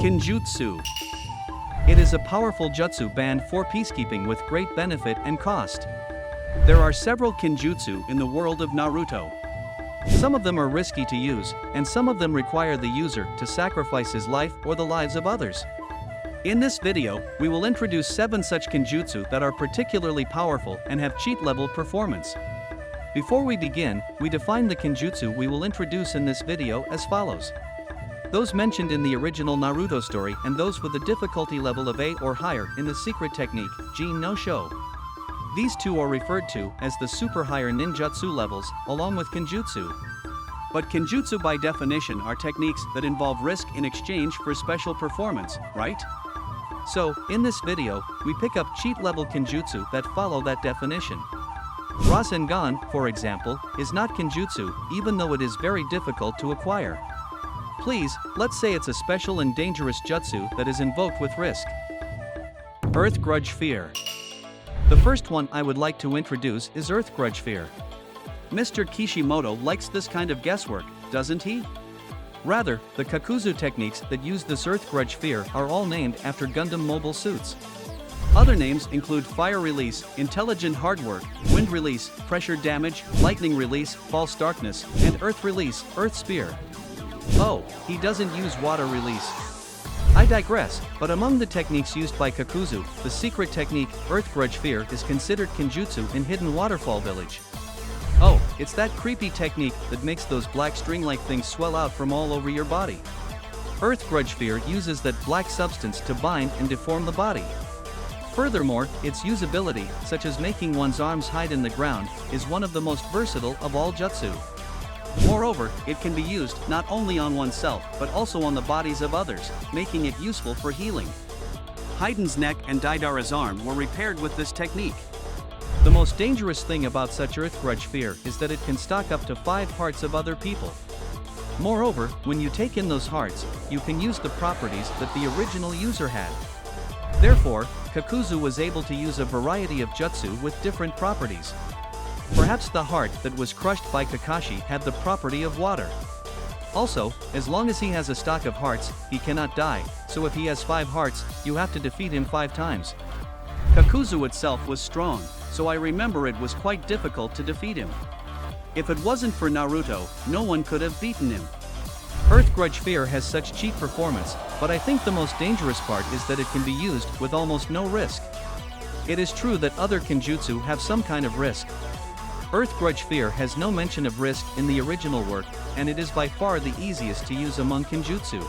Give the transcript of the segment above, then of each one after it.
Kinjutsu. It is a powerful jutsu band for peacekeeping with great benefit and cost. There are several kinjutsu in the world of Naruto. Some of them are risky to use, and some of them require the user to sacrifice his life or the lives of others. In this video, we will introduce 7 such kinjutsu that are particularly powerful and have cheat-level performance. Before we begin, we define the kinjutsu we will introduce in this video as follows. Those mentioned in the original Naruto story and those with a difficulty level of A or higher in the secret technique, Jin no Sho. These two are referred to as the super higher ninjutsu levels, along with kinjutsu. But kinjutsu by definition are techniques that involve risk in exchange for special performance, right? So, in this video, we pick up cheat-level kinjutsu that follow that definition. Rasengan, for example, is not kinjutsu, even though it is very difficult to acquire. Please, let's say it's a special and dangerous jutsu that is invoked with risk. Earth Grudge Fear. The first one I would like to introduce is Earth Grudge Fear. Mr. Kishimoto likes this kind of guesswork, doesn't he? Rather, the Kakuzu techniques that use this Earth Grudge Fear are all named after Gundam mobile suits. Other names include Fire Release, Intelligent Hard Work, Wind Release, Pressure Damage, Lightning Release, False Darkness, and Earth Release, Earth Spear. Oh, he doesn't use Water Release. I digress, but among the techniques used by Kakuzu, the secret technique, Earth Grudge Fear, is considered kinjutsu in Hidden Waterfall Village. Oh, it's that creepy technique that makes those black string-like things swell out from all over your body. Earth Grudge Fear uses that black substance to bind and deform the body. Furthermore, its usability, such as making one's arms hide in the ground, is one of the most versatile of all jutsu. Moreover, it can be used not only on oneself but also on the bodies of others, making it useful for healing. Heiden's neck and Deidara's arm were repaired with this technique. The most dangerous thing about such Earth Grudge Fear is that it can stock up to 5 hearts of other people. Moreover, when you take in those hearts, you can use the properties that the original user had. Therefore, Kakuzu was able to use a variety of jutsu with different properties. Perhaps the heart that was crushed by Kakashi had the property of water. Also, as long as he has a stock of hearts, he cannot die, so if he has 5 hearts, you have to defeat him 5 times. Kakuzu itself was strong, so I remember it was quite difficult to defeat him. If it wasn't for Naruto, no one could have beaten him. Earth Grudge Fear has such cheap performance, but I think the most dangerous part is that it can be used with almost no risk. It is true that other kinjutsu have some kind of risk. Earth Grudge Fear has no mention of risk in the original work, and it is by far the easiest to use among kinjutsu.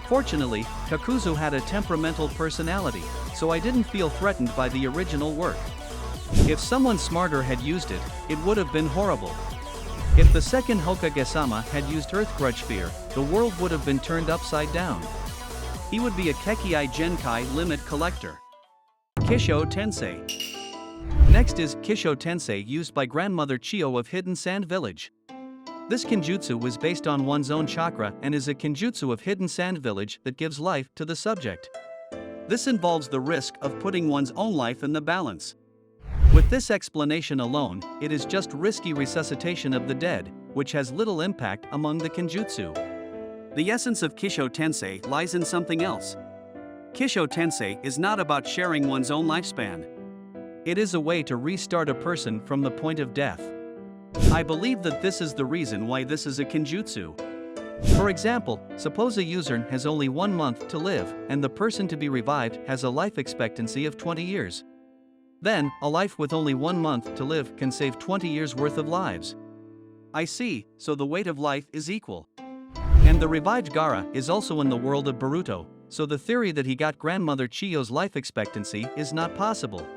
Fortunately, Kakuzu had a temperamental personality, so I didn't feel threatened by the original work. If someone smarter had used it, it would have been horrible. If the second Hokage-sama had used Earth Grudge Fear, the world would have been turned upside down. He would be a Kekkai Genkai limit collector. Kisho Tensei. Next is Kisho Tensei, used by Grandmother Chio of Hidden Sand Village. This kinjutsu was based on one's own chakra and is a kinjutsu of Hidden Sand Village that gives life to the subject. This involves the risk of putting one's own life in the balance. With this explanation alone, it is just risky resuscitation of the dead, which has little impact among the kinjutsu. The essence of Kisho Tensei lies in something else. Kisho Tensei is not about sharing one's own lifespan. It is a way to restart a person from the point of death. I believe that this is the reason why this is a kinjutsu. For example, suppose a user has only 1 month to live, and the person to be revived has a life expectancy of 20 years. Then, a life with only 1 month to live can save 20 years worth of lives. I see, so the weight of life is equal. And the revived Gaara is also in the world of Boruto, so the theory that he got Grandmother Chio's life expectancy is not possible.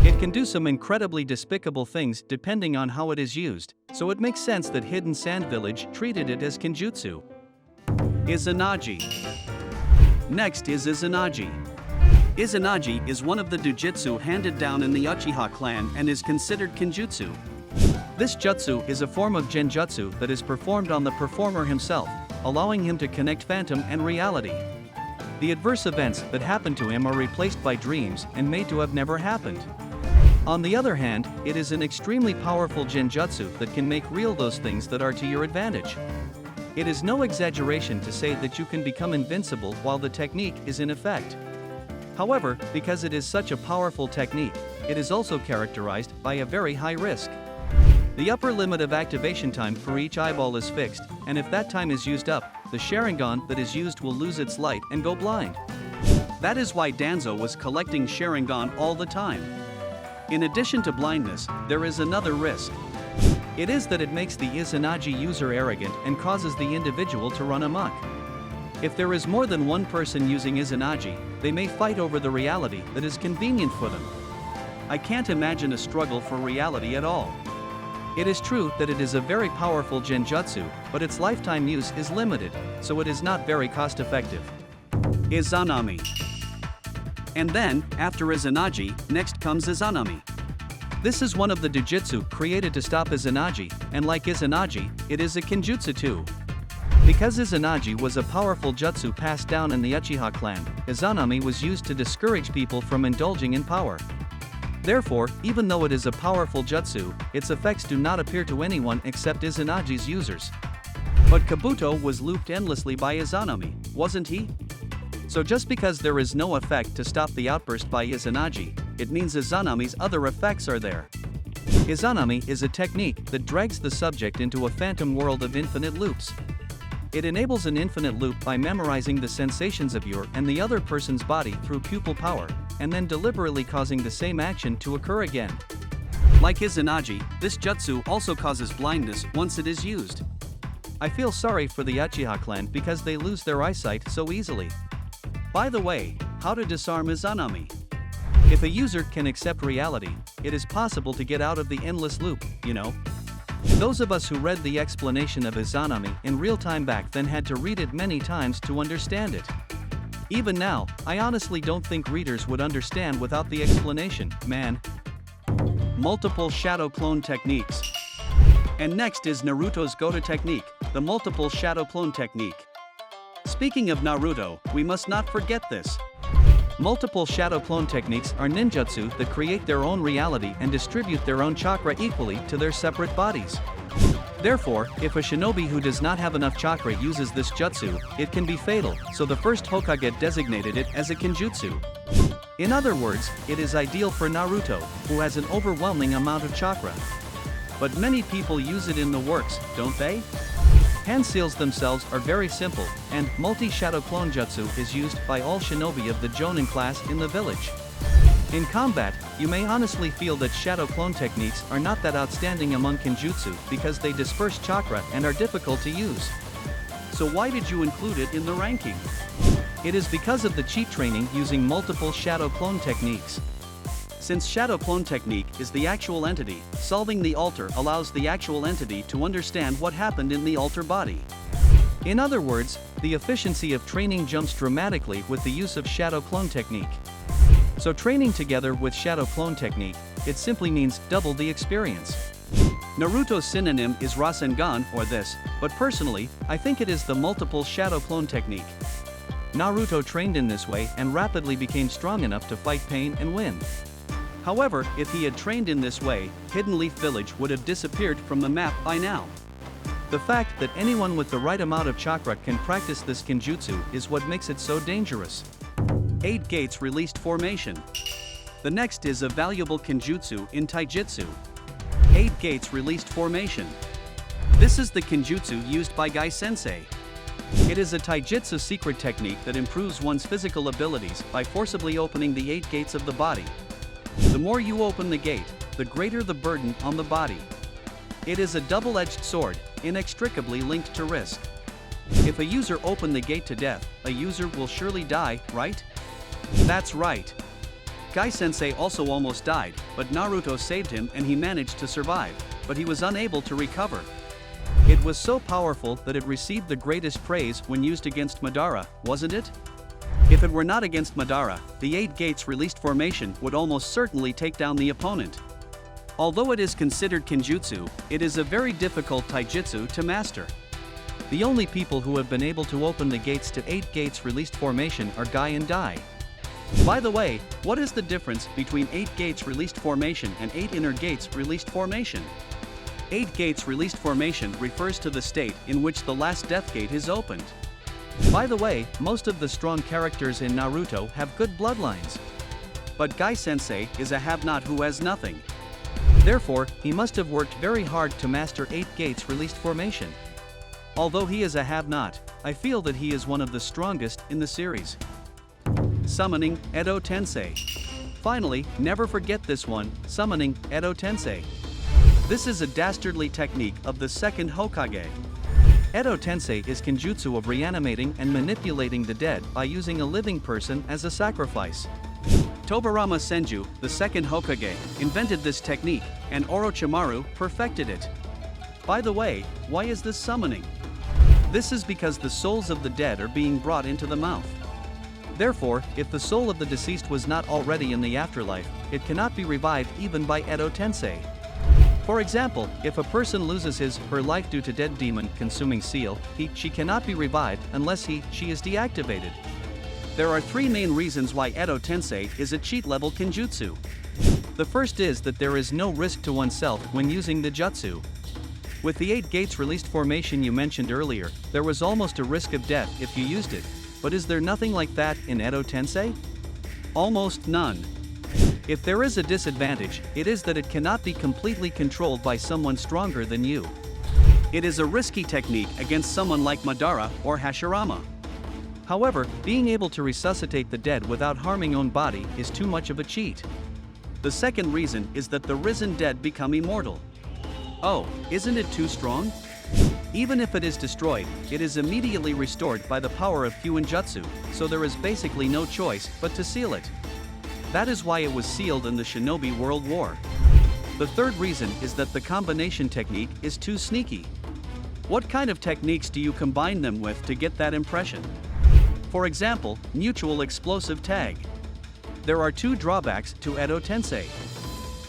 It can do some incredibly despicable things depending on how it is used, so it makes sense that Hidden Sand Village treated it as kinjutsu. Izanagi. Next is Izanagi. Izanagi is one of the dojutsu handed down in the Uchiha clan and is considered kinjutsu. This jutsu is a form of genjutsu that is performed on the performer himself, allowing him to connect phantom and reality. The adverse events that happen to him are replaced by dreams and made to have never happened. On the other hand, it is an extremely powerful genjutsu that can make real those things that are to your advantage. It is no exaggeration to say that you can become invincible while the technique is in effect. However, because it is such a powerful technique, it is also characterized by a very high risk. The upper limit of activation time for each eyeball is fixed, and if that time is used up, the Sharingan that is used will lose its light and go blind. That is why Danzo was collecting Sharingan all the time. In addition to blindness, there is another risk. It is that it makes the Izanagi user arrogant and causes the individual to run amok. If there is more than one person using Izanagi, they may fight over the reality that is convenient for them. I can't imagine a struggle for reality at all. It is true that it is a very powerful genjutsu, but its lifetime use is limited, so it is not very cost-effective. Izanami. And then, after Izanagi, next comes Izanami. This is one of the Dojutsu created to stop Izanagi, and like Izanagi, it is a Kenjutsu too. Because Izanagi was a powerful jutsu passed down in the Uchiha clan, Izanami was used to discourage people from indulging in power. Therefore, even though it is a powerful jutsu, its effects do not appear to anyone except Izanagi's users. But Kabuto was looped endlessly by Izanami, wasn't he? So just because there is no effect to stop the outburst by Izanagi, it means Izanami's other effects are there. Izanami is a technique that drags the subject into a phantom world of infinite loops. It enables an infinite loop by memorizing the sensations of your and the other person's body through pupil power, and then deliberately causing the same action to occur again. Like Izanagi, this jutsu also causes blindness once it is used. I feel sorry for the Uchiha clan because they lose their eyesight so easily. By the way, how to disarm Izanami? If a user can accept reality, it is possible to get out of the endless loop, you know. Those of us who read the explanation of Izanami in real time back then had to read it many times to understand it. Even now, I honestly don't think readers would understand without the explanation, man. Multiple shadow clone techniques. And next is Naruto's Goto technique, the multiple shadow clone technique. Speaking of Naruto, we must not forget this. Multiple shadow clone techniques are ninjutsu that create their own reality and distribute their own chakra equally to their separate bodies. Therefore, if a shinobi who does not have enough chakra uses this jutsu, it can be fatal, so the first Hokage designated it as a kenjutsu. In other words, it is ideal for Naruto, who has an overwhelming amount of chakra. But many people use it in the works, don't they? Hand seals themselves are very simple, and multi-shadow clone jutsu is used by all shinobi of the Jonin class in the village. In combat, you may honestly feel that shadow clone techniques are not that outstanding among kenjutsu because they disperse chakra and are difficult to use. So why did you include it in the ranking? It is because of the cheat training using multiple shadow clone techniques. Since shadow clone technique is the actual entity, solving the alter allows the actual entity to understand what happened in the alter body. In other words, the efficiency of training jumps dramatically with the use of shadow clone technique. So training together with shadow clone technique, it simply means double the experience. Naruto's synonym is Rasengan or this, but personally, I think it is the multiple shadow clone technique. Naruto trained in this way and rapidly became strong enough to fight pain and win. However, if he had trained in this way, Hidden Leaf Village would have disappeared from the map by now. The fact that anyone with the right amount of chakra can practice this kenjutsu is what makes it so dangerous. 8 Gates Released Formation. The next is a valuable kenjutsu in taijutsu. 8 Gates Released Formation. This is the kenjutsu used by Gai Sensei. It is a taijutsu secret technique that improves one's physical abilities by forcibly opening the 8 gates of the body. The more you open the gate, the greater the burden on the body. It is a double-edged sword, inextricably linked to risk. If a user opened the gate to death, a user will surely die, right? That's right. Gai Sensei also almost died, but Naruto saved him and he managed to survive, but he was unable to recover. It was so powerful that it received the greatest praise when used against Madara, wasn't it? If it were not against Madara, the 8 Gates Released Formation would almost certainly take down the opponent. Although it is considered kenjutsu, it is a very difficult taijutsu to master. The only people who have been able to open the gates to 8 Gates Released Formation are Gai and Dai. By the way, what is the difference between 8 Gates Released Formation and 8 Inner Gates Released Formation? 8 gates released formation refers to the state in which the last death gate is opened. By the way, most of the strong characters in Naruto have good bloodlines. But Guy-sensei is a have-not who has nothing. Therefore, he must have worked very hard to master 8 gates released formation. Although he is a have-not, I feel that he is one of the strongest in the series. Summoning Edo Tensei. Finally, never forget this one, summoning Edo Tensei. This is a dastardly technique of the second Hokage. Edo Tensei is kenjutsu of reanimating and manipulating the dead by using a living person as a sacrifice. Tobirama Senju, the second Hokage, invented this technique, and Orochimaru perfected it. By the way, why is this summoning? This is because the souls of the dead are being brought into the mouth. Therefore, if the soul of the deceased was not already in the afterlife, it cannot be revived even by Edo Tensei. For example, if a person loses her life due to dead demon consuming seal, she cannot be revived unless she is deactivated. There are 3 main reasons why Edo Tensei is a cheat level kenjutsu. The first is that there is no risk to oneself when using the jutsu. With the 8 gates released formation you mentioned earlier, there was almost a risk of death if you used it, but is there nothing like that in Edo Tensei? Almost none. If there is a disadvantage, it is that it cannot be completely controlled by someone stronger than you. It is a risky technique against someone like Madara or Hashirama. However, being able to resuscitate the dead without harming own body is too much of a cheat. The second reason is that the risen dead become immortal. Oh, isn't it too strong? Even if it is destroyed, it is immediately restored by the power of Fuinjutsu, so there is basically no choice but to seal it. That is why it was sealed in the Shinobi World War. The third reason is that the combination technique is too sneaky. What kind of techniques do you combine them with to get that impression? For example, mutual explosive tag. There are 2 drawbacks to Edo Tensei.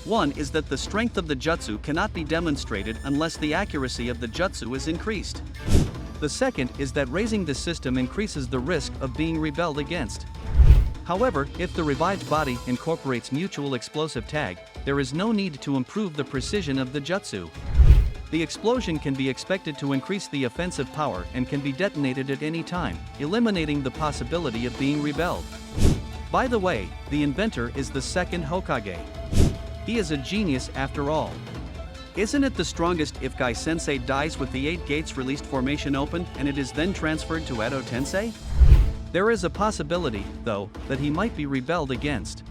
One is that the strength of the jutsu cannot be demonstrated unless the accuracy of the jutsu is increased. The second is that raising the system increases the risk of being rebelled against. However, if the revived body incorporates mutual explosive tag, there is no need to improve the precision of the jutsu. The explosion can be expected to increase the offensive power and can be detonated at any time, eliminating the possibility of being rebelled. By the way, the inventor is the second Hokage. He is a genius after all. Isn't it the strongest if Guy-sensei dies with the 8 gates released formation opened and it is then transferred to Edo Tensei? There is a possibility, though, that he might be rebelled against.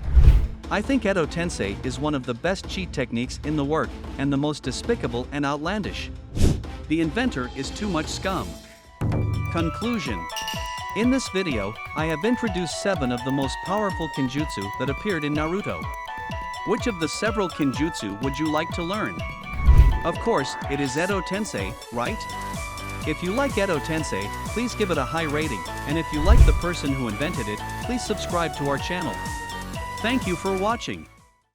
I think Edo Tensei is one of the best cheat techniques in the work, and the most despicable and outlandish. The inventor is too much scum. Conclusion. In this video, I have introduced 7 of the most powerful kenjutsu that appeared in Naruto. Which of the several kenjutsu would you like to learn? Of course, it is Edo Tensei, right? If you like Edo Tensei, please give it a high rating, and if you like the person who invented it, please subscribe to our channel. Thank you for watching.